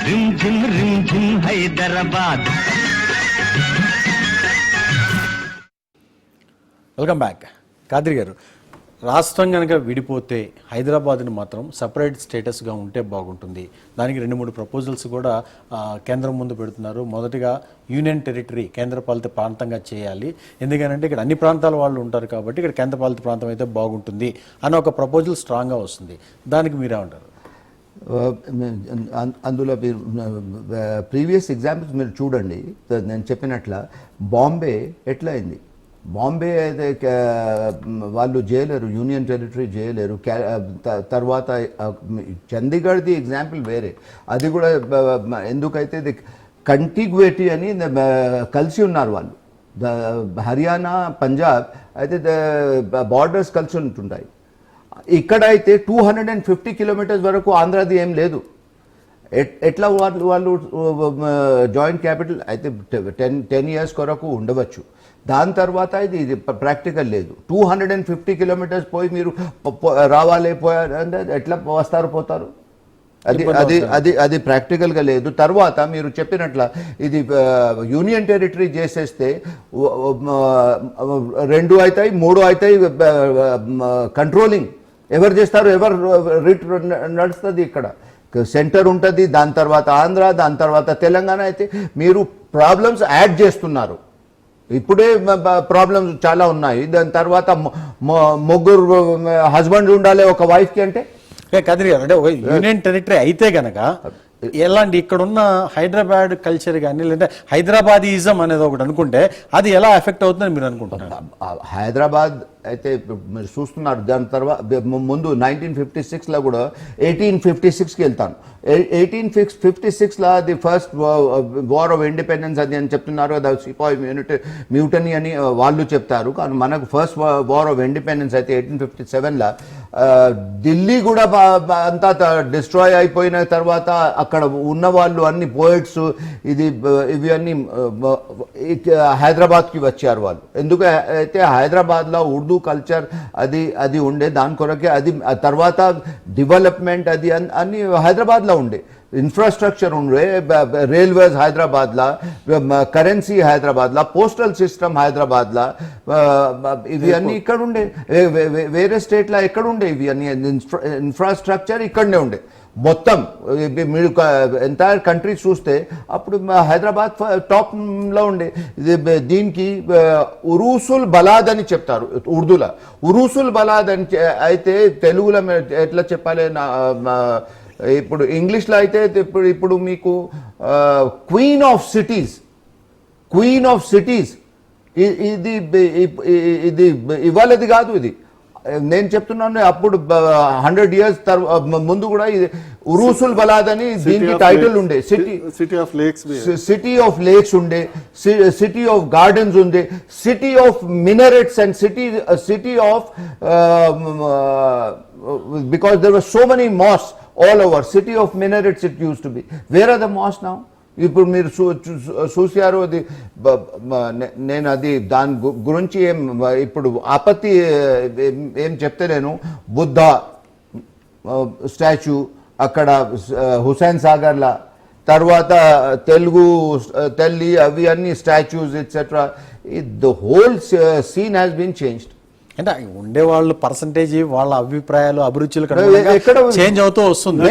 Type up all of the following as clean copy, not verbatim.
Rim झिम Hyderabad. Welcome back. Kadri గారు, రాష్ట్రం కనుక విడిపోతే హైదరాబాద్ని మాత్రం సపరేట్ స్టేటస్గా ఉంటే బాగుంటుంది. దానికి 2-3 ప్రపోజల్స్ కూడా కేంద్రం ముందు పెడుతున్నారు. మొదటిగా యూనియన్ టెరిటరీ, కేంద్రపాలిత ప్రాంతంగా చేయాలి. ఎందుకంటే ఇక్కడ అన్ని ప్రాంతాల వాళ్ళు ఉంటారు కాబట్టి ఇక్కడ కేంద్రపాలిత ప్రాంతం అయితే బాగుంటుంది అని ఒక ప్రపోజల్ స్ట్రాంగ్గా వస్తుంది. దానికి మీరేమంటారు? అందులో మీరు ప్రీవియస్ ఎగ్జాంపుల్స్ మీరు చూడండి. నేను చెప్పినట్ల బాంబే ఎట్లా అయింది? బాంబే అయితే వాళ్ళు చేయలేరు, యూనియన్ టెరిటరీ చేయలేరు. తర్వాత చండీగఢ్ది ఎగ్జాంపుల్ వేరే. అది కూడా ఎందుకైతే ఇది కంటిగ్యుటీ అని కలిసి ఉన్నారు వాళ్ళు. హర్యానా, పంజాబ్ అయితే బార్డర్స్ కలిసి ఉంటుంటాయి. ఇక్కడైతే 250 కిలోమీటర్స్ వరకు ఆంధ్రాది ఏం లేదు. ఎట్లా వాళ్ళు జాయింట్ క్యాపిటల్ అయితే 10 ఇయర్స్ కొరకు ఉండవచ్చు. దాని తర్వాత ఇది ప్రాక్టికల్ లేదు. 250 కిలోమీటర్స్ పోయి మీరు రావాలి పోయారంటే ఎట్లా వస్తారు పోతారు? అది అది అది అది ప్రాక్టికల్గా లేదు. తర్వాత మీరు చెప్పినట్ల ఇది యూనియన్ టెరిటరీ చేసేస్తే 2 అవుతాయి, 3 అవుతాయి. కంట్రోలింగ్ ఎవరు చేస్తారు? ఎవరు రిట్ నడుస్తుంది? ఇక్కడ సెంటర్ ఉంటుంది, దాని తర్వాత ఆంధ్ర, దాని తర్వాత తెలంగాణ. అయితే మీరు ప్రాబ్లమ్స్ యాడ్ చేస్తున్నారు. ఇప్పుడే ప్రాబ్లమ్స్ చాలా ఉన్నాయి. దాని తర్వాత ముగ్గురు హస్బెండ్ ఉండాలి ఒక వైఫ్కి అంటే కదిరి గారు, అంటే యూనియన్ టెరిటరీ అయితే గనక ఎలాంటి ఇక్కడున్న హైదరాబాద్ కల్చర్ కానీ లేదంటే హైదరాబాదీజం అనేది ఒకటి అనుకుంటే అది ఎలా ఎఫెక్ట్ అవుతుందని మీరు అనుకుంటున్నారు? హైదరాబాద్ అయితే మీరు చూస్తున్నారు. దాని తర్వాత ముందు 1956లో కూడా 1856కి వెళ్తాను. 1856లో the first war of independence అది అని చెప్తున్నారు. అది సిపాయి మ్యూటనీ అని వాళ్ళు చెప్తారు. కానీ మనకు ఫస్ట్ వార్ ఆఫ్ ఇండిపెండెన్స్ అయితే 1857లో ఢిల్లీ కూడా అంతా డిస్ట్రాయ్ అయిపోయిన తర్వాత అక్కడ ఉన్న వాళ్ళు అన్ని పోయిట్స్ ఇవి అన్ని హైదరాబాద్కి వచ్చారు వాళ్ళు. ఎందుకు అయితే హైదరాబాద్లో ఉర్దూ కల్చర్ అది ఉండే. దాని కొరకే అది తర్వాత డెవలప్మెంట్ అది అన్ని హైదరాబాద్లో ఉండే. ఇన్ఫ్రాస్ట్రక్చర్ ఉండే, రైల్వేస్ హైదరాబాద్లో, కరెన్సీ హైదరాబాద్లో, పోస్టల్ సిస్టమ్ హైదరాబాద్లో. ఇవి అన్నీ ఇక్కడ ఉండే. వేరే స్టేట్లో ఎక్కడ ఉండే? ఇవి అన్ని ఇన్ఫ్రాస్ట్రక్చర్ ఇక్కడనే ఉండే మొత్తం. మీరు ఎంటైర్ కంట్రీ చూస్తే అప్పుడు హైదరాబాద్ టాప్లో ఉండే. దీనికి ఉరూసుల్ బలాద్ అని చెప్తారు ఉర్దూలో. ఉరూసుల్ బలాద్ అని అయితే తెలుగులో ఎట్లా చెప్పాలి? ఇప్పుడు ఇంగ్లీష్లో అయితే ఇప్పుడు మీకు క్వీన్ ఆఫ్ సిటీస్ ఇది ఇవాళది కాదు. ఇది నేను చెప్తున్నాను. అప్పుడు 100 years ముందు కూడా ఇది ఉరూసుల్ బలాద్ అని దీనికి టైటిల్ ఉండే. సిటీ ఆఫ్ లేక్స్ ఉండే, సిటీ ఆఫ్ గార్డెన్స్ ఉండే, city of minarets and city of because there were so many mosques all over. City of minarets it used to be. Where are the mosques now? ఇప్పుడు మీరు చూసారు. అది నేను అది దాని గురించి ఇప్పుడు ఆపత్తి ఏం చెప్తలేను. బుద్ధ స్టాచ్యూ అక్కడ హుస్సేన్ సాగర్లా, తర్వాత తెలుగు తల్లి, అవి అన్ని statues etcetera. The whole scene has been changed. అంటే ఉండేవాళ్ళు పర్సంటేజ్, వాళ్ళ అభిప్రాయాలు, అభిరుచులు చేంజ్ అవుతూ వస్తుంది.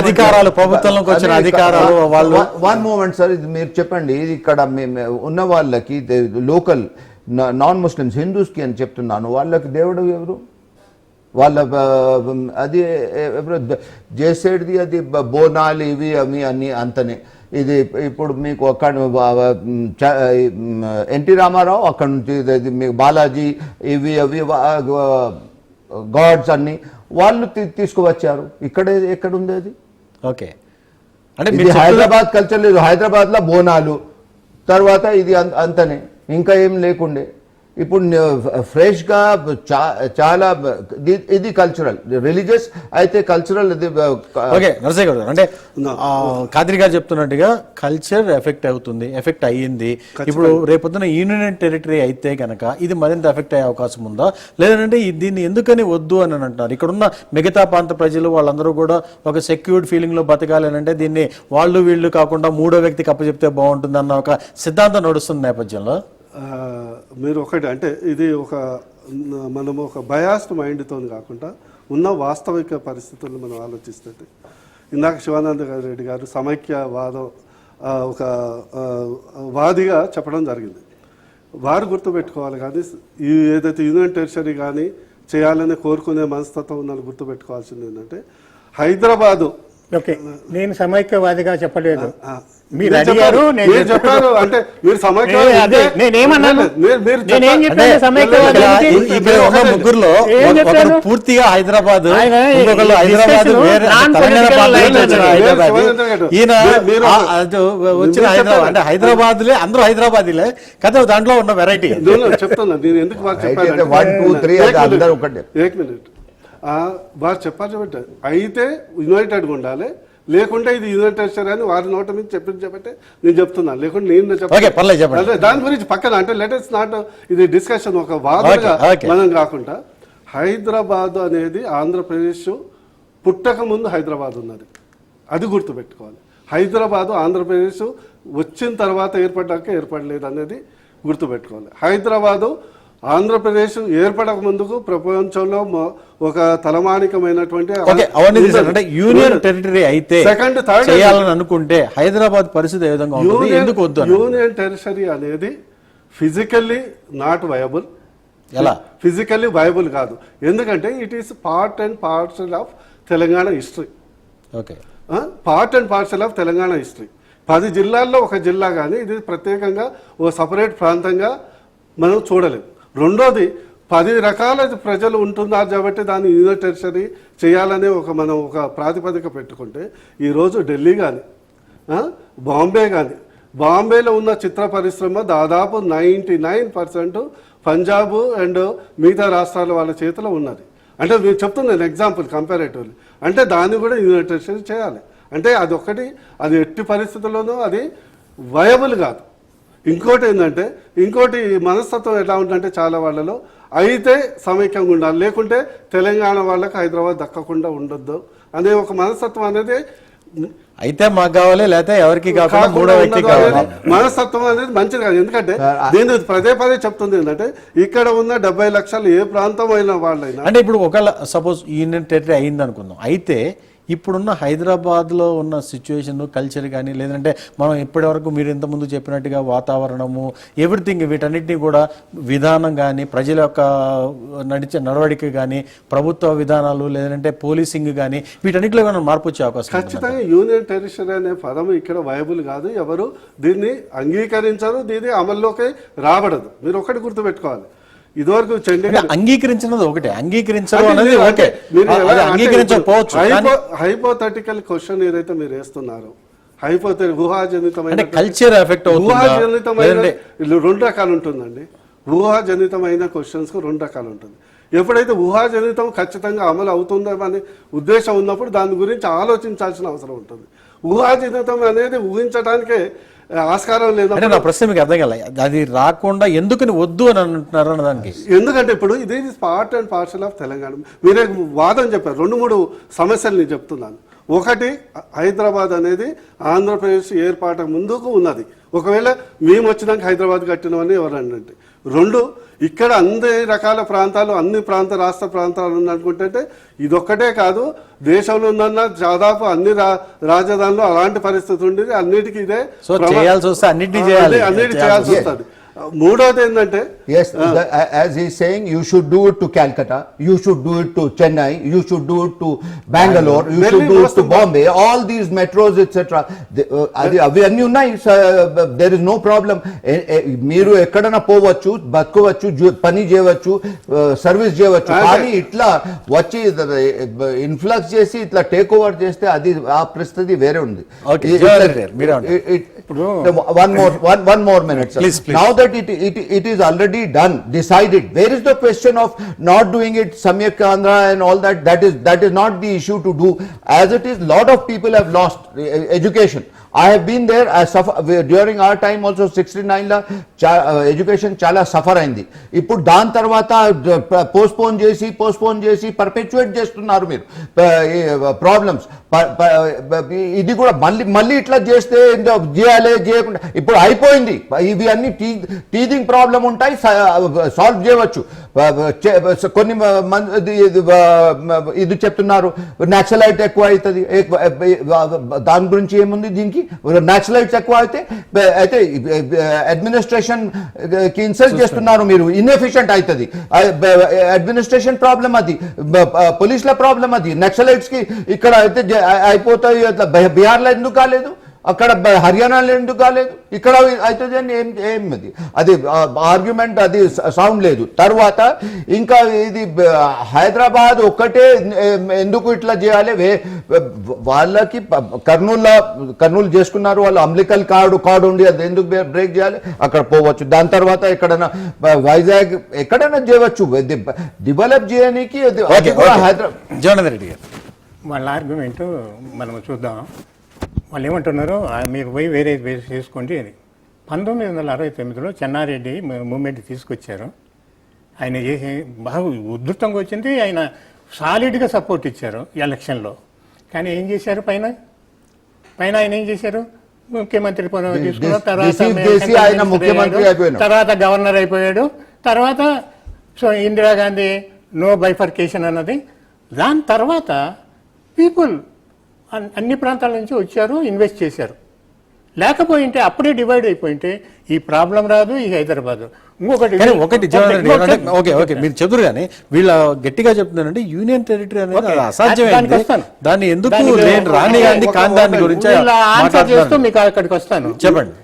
అధికారాలు, ప్రభుత్వంలోకి వచ్చిన అధికారాలు వాళ్ళు. వన్ మూమెంట్ సార్, ఇది మీరు చెప్పండి. ఇది ఇక్కడ ఉన్న వాళ్ళకి లోకల్ నాన్ ముస్లిమ్స్, హిందూస్కి అని చెప్తున్నాను. వాళ్ళకి దేవుడు ఎవరు? వాళ్ళ అది ఎవరు చేసేది? అది బోనాలు ఇవి అవి అన్ని అంతనే. ఇది ఇప్పుడు మీకు అక్కడ ఎన్టీ రామారావు, అక్కడ నుంచి మీకు బాలాజీ, ఇవి అవి గాడ్స్ అన్ని వాళ్ళు తీసుకువచ్చారు. ఎక్కడ ఉంది అది? ఓకే, అంటే ఇది హైదరాబాద్ కల్చర్ లేదు. హైదరాబాద్లో బోనాలు, తర్వాత ఇది అంతనే, ఇంకా ఏం లేకుండే. ఇప్పుడు ఫ్రెష్గా చాలా ఇది కల్చరల్, రిలీజియస్ అయితే కల్చరల్ ఇది. ఓకే నరసయ్య గారు, అంటే కాద్రి గారు చెప్తున్నట్టుగా కల్చర్ ఎఫెక్ట్ అవుతుంది, ఎఫెక్ట్ అయ్యింది. ఇప్పుడు రేపొద్దున యూనియన్ టెరిటరీ అయితే కనుక ఇది మరింత ఎఫెక్ట్ అయ్యే అవకాశం ఉందా, లేదంటే దీన్ని ఎందుకని వద్దు అని అంటున్నారు? ఇక్కడున్న మిగతా ప్రాంత ప్రజలు వాళ్ళందరూ కూడా ఒక సెక్యూర్డ్ ఫీలింగ్ లో బతకాలి అని అంటే దీన్ని వాళ్ళు వీళ్ళు కాకుండా మూడో వ్యక్తికి అప్పచెప్తే బాగుంటుంది అన్న ఒక సిద్ధాంతం నడుస్తున్న నేపథ్యంలో మీరు ఒకటి అంటే ఇది మనము ఒక బయాస్డ్ మైండ్తో కాకుండా ఉన్న వాస్తవిక పరిస్థితులను మనం ఆలోచిస్తే, ఇందాక శివానంద రెడ్డి గారు సమైక్యవాదం ఒక వాదిగా చెప్పడం జరిగింది. వారు గుర్తుపెట్టుకోవాలి, కానీ ఏదైతే యూనియన్ టెరిటరీ కానీ చేయాలని కోరుకునే మనస్తత్వం ఉందని గుర్తుపెట్టుకోవాల్సింది ఏంటంటే, హైదరాబాదు. ఓకే, నేను సమైక్యవాదిగా చెప్పలేదు, మీరు నేను అడిగారు, నేను మీరు చెప్పారు. అంటే మీరు నేనేమన్నాను? నేనేం చెప్పాను? సమైక్యవాది ఇక్కడ ఉన్న ముగ్గురులో ఒకరు పూర్తిగా హైదరాబాద్, ఇంకొకరు హైదరాబాద్ ఈయన వచ్చిన హైదరాబాద్ అంటే హైదరాబాద్లే, అందరూ హైదరాబాద్లే కదా, దాంట్లో ఉన్న వెరైటీ చెప్తున్నా. నేను ఎందుకు వారు చెప్పాను, 1, 2, 3 ఒకటే. ఏక్ మినిట్, వారు చెప్పాలి అయితే యునైటెడ్గా ఉండాలి, లేకుంటే ఇది యూనియన్ టెరిటరీ అని వారి నోట మీద చెప్పంటే నేను చెప్తున్నాను, లేకుంటే నేను చెప్పాను దాని గురించి పక్కన. అంటే లెటెస్ట్ నాట్ ఇది డిస్కషన్, ఒక వాదనగా మనం కాకుండా, హైదరాబాద్ అనేది ఆంధ్రప్రదేశ్ పుట్టక ముందు హైదరాబాద్ ఉన్నది, అది గుర్తుపెట్టుకోవాలి. హైదరాబాదు ఆంధ్రప్రదేశ్ వచ్చిన తర్వాత ఏర్పడలేదు అనేది గుర్తుపెట్టుకోవాలి. హైదరాబాదు ఆంధ్రప్రదేశ్ ఏర్పడక ముందుకు ప్రపంచంలో ఒక తలమానికమైనటువంటి యూనియన్ టెరిటరీ అయితే సెకండ్ థర్డ్ చేయాలని అనుకుంటే హైదరాబాద్ పరిస్థితి ఏ విధంగా ఉంటుంది, ఎందుకు వద్దు? యూనియన్ టెరిటరీ అనేది ఫిజికల్లీ నాట్ వయబుల్. ఎలా ఫిజికల్లీ వయబుల్ కాదు, ఎందుకంటే it is part and parcel of Telangana history. Okay, part and parcel of Telangana history. 10 జిల్లాల్లో ఒక జిల్లా కానీ ఇది ప్రత్యేకంగా ఓ సపరేట్ ప్రాంతంగా మనం చూడలేము. రెండోది, 10 రకాల ప్రజలు ఉంటున్నారు కాబట్టి దాన్ని యూనియన్ టెరిటరీ చేయాలనే మనం ఒక ప్రాతిపదిక పెట్టుకుంటే, ఈరోజు ఢిల్లీ కానీ బాంబే కానీ, బాంబేలో ఉన్న చిత్ర పరిశ్రమ దాదాపు 99% పంజాబ్ అండ్ మిగతా రాష్ట్రాల వాళ్ళ చేతిలో ఉన్నది. అంటే నేను చెప్తున్నాను ఎగ్జాంపుల్ కంపారేటివ్లీ. అంటే దాన్ని కూడా యూనియన్ టెరిటరీ చేయాలి. అంటే అదొక్కటి, అది ఎట్టి పరిస్థితుల్లోనూ అది వయబుల్ కాదు. ఇంకోటి ఏంటంటే, ఇంకోటి మనస్తత్వం ఎలా ఉందంటే చాలా వాళ్ళలో, అయితే సమైక్యంగా ఉండాలి, లేకుంటే తెలంగాణ వాళ్ళకి హైదరాబాద్ దక్కకుండా ఉండొద్దు అనే ఒక మనస్తత్వం అనేది, అయితే మాకు కావాలి లేకపోతే ఎవరికి కావాలి, మూడో వ్యక్తి కావాలి మనస్తత్వం అనేది మంచిది కాదు. ఎందుకంటే దీని పదే చెప్తుంది ఏంటంటే, ఇక్కడ ఉన్న 70 లక్షలు ఏ ప్రాంతం అయిన వాళ్ళైనా, అంటే ఇప్పుడు ఒకవేళ సపోజ్ యూనియన్ టెరిటరీ అయింది అనుకుందాం, అయితే ఇప్పుడున్న హైదరాబాద్లో ఉన్న సిచ్యువేషన్, కల్చర్ కానీ, లేదంటే మనం ఇప్పటివరకు మీరు ఇంతకుముందు చెప్పినట్టుగా వాతావరణము, ఎవ్రీథింగ్, వీటన్నిటినీ కూడా విధానం కానీ, ప్రజల యొక్క నడవడిక కానీ, ప్రభుత్వ విధానాలు, లేదంటే పోలీసింగ్ కానీ, వీటన్నిటిలో కానీ మార్పు వచ్చే అవకాశం ఖచ్చితంగా. యూనియన్ టెరిటరీ అనే పదం ఇక్కడ వయబుల్ కాదు, ఎవరు దీన్ని అంగీకరించరు, దీన్ని అమల్లోకి రాబడదు. మీరు ఒకటి గుర్తుపెట్టుకోవాలి, ఇదివరకు చండీగఢ్ అంగీకరించినది ఒకటే, అంగీకరించడం అనేది ఓకే, అంగీకరించకపోవచ్చు. హైపోథెటికల్ క్వశ్చన్ ఏదైతే మీరు వేస్తున్నారో, ఊహాజనితమైన కల్చర్ ఎఫెక్ట్ ఊహాజనితమైన 2 రకాలు ఉంటుందండి. ఊహాజనితమైన క్వశ్చన్స్ కు 2 రకాలు ఉంటుంది. ఎప్పుడైతే ఊహాజనితం ఖచ్చితంగా అమలు అవుతుందనే ఉద్దేశం ఉన్నప్పుడు దాని గురించి ఆలోచించాల్సిన అవసరం ఉంటుంది. ఊహాజనితం అనేది ఊహించడానికే ఆస్కారం లేదు. నా ప్రశ్న మీకు అర్థం కాలే, అది రాకుండా ఎందుకని వద్దు అని అంటున్నారు అన్నదానికి. ఎందుకంటే ఇప్పుడు ఇది part and parcel of Telangana. మీరే వాదన చెప్పారు, 2-3 సమస్యలు నేను చెప్తున్నాను. ఒకటి, హైదరాబాద్ అనేది ఆంధ్రప్రదేశ్ ఏర్పాటు ముందుకు ఉన్నది, ఒకవేళ మేము వచ్చినాక హైదరాబాద్ కట్టినవని ఎవరన్నంటే. 2, ఇక్కడ అన్ని రకాల ప్రాంతాలు, అన్ని రాష్ట్ర ప్రాంతాలు ఉన్ననుకుంటే ఇదొక్కటే కాదు, దేశంలో ఉన్న దాదాపు అన్ని రాజధానులు అలాంటి పరిస్థితి ఉండేది. అన్నిటికీ ఇదే అన్నిటినీ చేయాల్సి వస్తుంది. మూడోది ఏంటంటే, yes, as he is saying, you should do it to Calcutta, you should do it to Chennai, you should do it to Bangalore, you should do it to Bombay, all these metros etc. అవి అన్ని ఉన్నాయి, there is no problem. మీరు ఎక్కడైనా పోవచ్చు, బతకవచ్చు, పని చేయవచ్చు, service చేయవచ్చు. కానీ ఇట్లా వచ్చి ఇన్ఫ్లక్స్ చేసి ఇట్లా టేక్ ఓవర్ చేస్తే అది ఆ పరిస్థితి వేరే ఉంది. ఇప్పుడు one more minute, sir. Please. Now that it is already done, decided, where is the question of not doing it Samyak Andhra and all that? That is not the issue to do. As it is, lot of people have lost education. I have been there. During our time also 69 la education chala suffer అయింది. ఇప్పుడు దాని తర్వాత postpone చేసి perpetuate చేస్తున్నారు మీరు problems. ఇది కూడా మళ్ళీ ఇట్లా చేస్తే చేయకుండా ఇప్పుడు అయిపోయింది. ఇవి అన్ని టీజింగ్ ప్రాబ్లం ఉంటాయి, సాల్వ్ చేయవచ్చు. కొన్ని మంది ఇది చెప్తున్నారు నక్సలైట్ ఎక్కువ అవుతుంది. దాని గురించి ఏముంది? దీనికి నక్సలైట్స్ ఎక్కువ అయితే అడ్మినిస్ట్రేషన్ కి ఇన్సల్ట్ చేస్తున్నారు మీరు. ఇన్ఎఫిషియంట్ అవుతుంది అడ్మినిస్ట్రేషన్ ప్రాబ్లం, అది పోలీసుల ప్రాబ్లం, అది నక్సలైట్స్ కి ఇక్కడ అయితే అయిపోతాయి. బీహార్లో ఎందుకు కాలేదు, అక్కడ హర్యానాలో ఎందుకు కాలేదు, ఇక్కడ అవుతుంది అని ఏమది అది ఆర్గ్యుమెంట్, అది సౌండ్ లేదు. తర్వాత ఇంకా ఇది హైదరాబాద్ ఒక్కటే ఎందుకు ఇట్లా చేయాలి? వాళ్ళకి కర్నూలు చేసుకున్నారు, వాళ్ళు అంబ్లికల్ కార్డు ఉండి అది ఎందుకు బ్రేక్ చేయాలి? అక్కడ పోవచ్చు. దాని తర్వాత ఎక్కడైనా వైజాగ్ ఎక్కడైనా చేయవచ్చు. డెవలప్ చేయడానికి హైదరాబాద్. జగన్ రెడ్డి గారు వాళ్ళ ఆర్గ్యుమెంట్ మనం చూద్దాం. వాళ్ళు ఏమంటున్నారు, మీరు పోయి వేరే చేసుకోండి అని. 1969లో చెన్నారెడ్డి మూమెంట్ తీసుకొచ్చారు. ఆయన చేసి బాగా ఉధృతంగా వచ్చింది. ఆయన సాలిడ్గా సపోర్ట్ ఇచ్చారు ఎలక్షన్లో. కానీ ఏం చేశారు? పైన ఆయన ఏం చేశారు? ముఖ్యమంత్రి పదవి తీసుకున్న తర్వాత గవర్నర్ అయిపోయాడు. తర్వాత ఇందిరాగాంధీ నో బైఫర్కేషన్ అన్నది. దాని తర్వాత పీపుల్ అన్ని ప్రాంతాల నుంచి వచ్చారు, ఇన్వెస్ట్ చేశారు. లేకపోయింటే అప్పుడే డివైడ్ అయిపోయింటే ఈ ప్రాబ్లం రాదు, ఈ హైదరాబాద్. ఒకటి ఓకే మీరు చెబుతారు, కానీ వీళ్ళ గట్టిగా చెప్తున్నారంటే యూనియన్ టెరిటరీ అనేది అసాధ్యమైంది. దాన్ని ఎందుకు రాని గాంధీ ఖాందాన్ని గురించి ఆన్సర్ చేస్తూ మీకు అక్కడికి వస్తాను. చెప్పండి.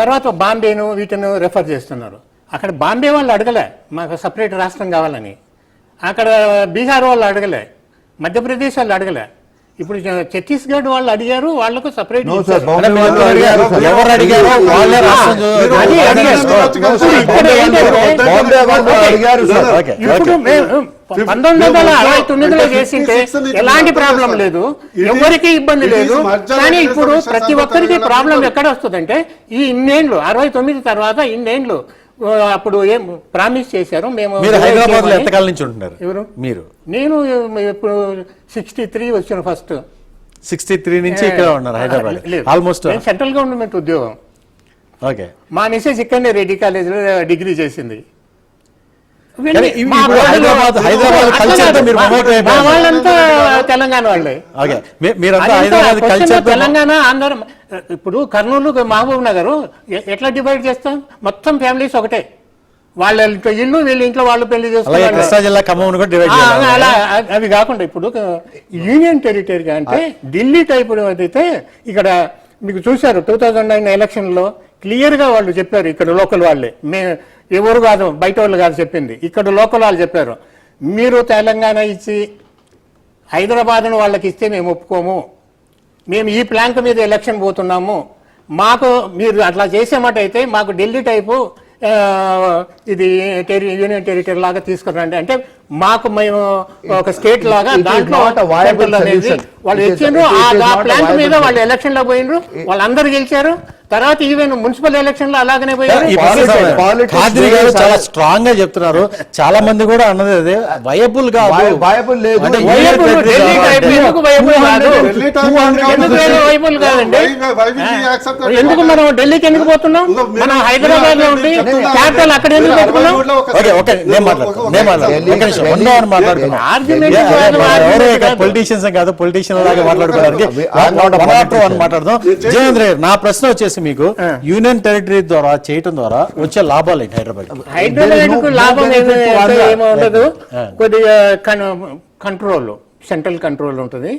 తర్వాత బాంబేను వీటిను రెఫర్ చేస్తున్నారు. అక్కడ బాంబే వాళ్ళు అడగలే మాకు సపరేట్ రాష్ట్రం కావాలని. అక్కడ బీహార్ వాళ్ళు అడగలే, మధ్యప్రదేశ్ వాళ్ళు అడగలే. ఇప్పుడు ఛత్తీస్గఢ్ వాళ్ళు అడిగారు, వాళ్లకు సపరేట్ ఇప్పుడు 1969లో చేసింటే ఎలాంటి ప్రాబ్లం లేదు, ఎవరికి ఇబ్బంది లేదు. కానీ ఇప్పుడు ప్రతి ఒక్కరికి ప్రాబ్లం ఎక్కడ వస్తుందంటే ఈ ఇన్నేళ్లు 69 తర్వాత ఇన్నేళ్లు అప్పుడు ఏం ప్రామిస్ చేశారు. మేము హైదరాబాద్ లో ఎంతకాలం నుంచి ఉంటున్నారు? ఎవరు మీరు? నేను ఇప్పుడు 63 వచ్చిన ఫస్ట్ 63 నుంచి ఇక్కడ ఉన్నారు హైదరాబాద్. ఆల్మోస్ట్ సెంట్రల్ గవర్నమెంట్ ఉద్యోగం. ఓకే. మా మిసెస్ ఇక్కడనే రెడ్డి కాలేజీలో డిగ్రీ చేసింది. వాళ్ళంతా తెలంగాణ వాళ్ళే. తెలంగాణ ఆంధ్ర. ఇప్పుడు కర్నూలు మహబూబ్ నగర్ ఎట్లా డివైడ్ చేస్తాం? మొత్తం ఫ్యామిలీస్ ఒకటే. వాళ్ళ ఇల్లు వీళ్ళ ఇంట్లో వాళ్ళు పెళ్లి చేసుకుంటారు. అలా అవి కాకుండా ఇప్పుడు యూనియన్ టెరిటరీ అంటే ఢిల్లీ టైప్ అయితే ఇక్కడ మీకు చూశారు 2009 ఎలక్షన్లో క్లియర్గా వాళ్ళు చెప్పారు. ఇక్కడ లోకల్ వాళ్ళే, ఎవరు కాదు బయట వాళ్ళు కాదు చెప్పింది, ఇక్కడ లోకల్ వాళ్ళు చెప్పారు. మీరు తెలంగాణ ఇచ్చి హైదరాబాద్ను వాళ్ళకి ఇస్తే మేము ఒప్పుకోము, మేము ఈ ప్లాంక్ మీద ఎలక్షన్ పోతున్నాము, మాకు మీరు అట్లా చేసేమాట అయితే మాకు ఢిల్లీ టైపు ఇది యూనియన్ టెరిటరీ లాగా తీసుకురండి అంటే మాకు మేము ఒక స్టేట్ లాగా దాంట్లో వాళ్ళు ఇచ్చిండ్రు. ఆ ప్లాంట్ మీద వాళ్ళు ఎలక్షన్ లో పోయినరు, వాళ్ళందరూ గెలిచారు. తర్వాత ఈవెన్ మున్సిపల్ ఎలక్షన్ లో అలాగనే పోయారు. చాలా స్ట్రాంగ్ గా చెప్తున్నారు. చాలా మంది కూడా అన్నది అదే, వయబుల్ గా వయబుల్ లేదు. ఎందుకు మనం ఢిల్లీకి ఎందుకు పోతున్నాం? మనం హైదరాబాద్ లో ఉండి క్యాపిటల్ అక్కడ ఎందుకు పెట్టుకున్నాం? పొలిటీషియన్స్ కాదు, పొలిటీషియన్ లాగా మాట్లాడుకోవడానికి మాట్లాడదాం. జయేంద్ర, నా ప్రశ్న వచ్చేసి మీకు యూనియన్ టెరిటరీ ద్వారా చేయటం ద్వారా వచ్చే లాభాలు ఏంటి? హైదరాబాద్ లాభం ఏమో ఉండదు. కొద్దిగా కంట్రోల్, సెంట్రల్ కంట్రోల్ ఉంటుంది.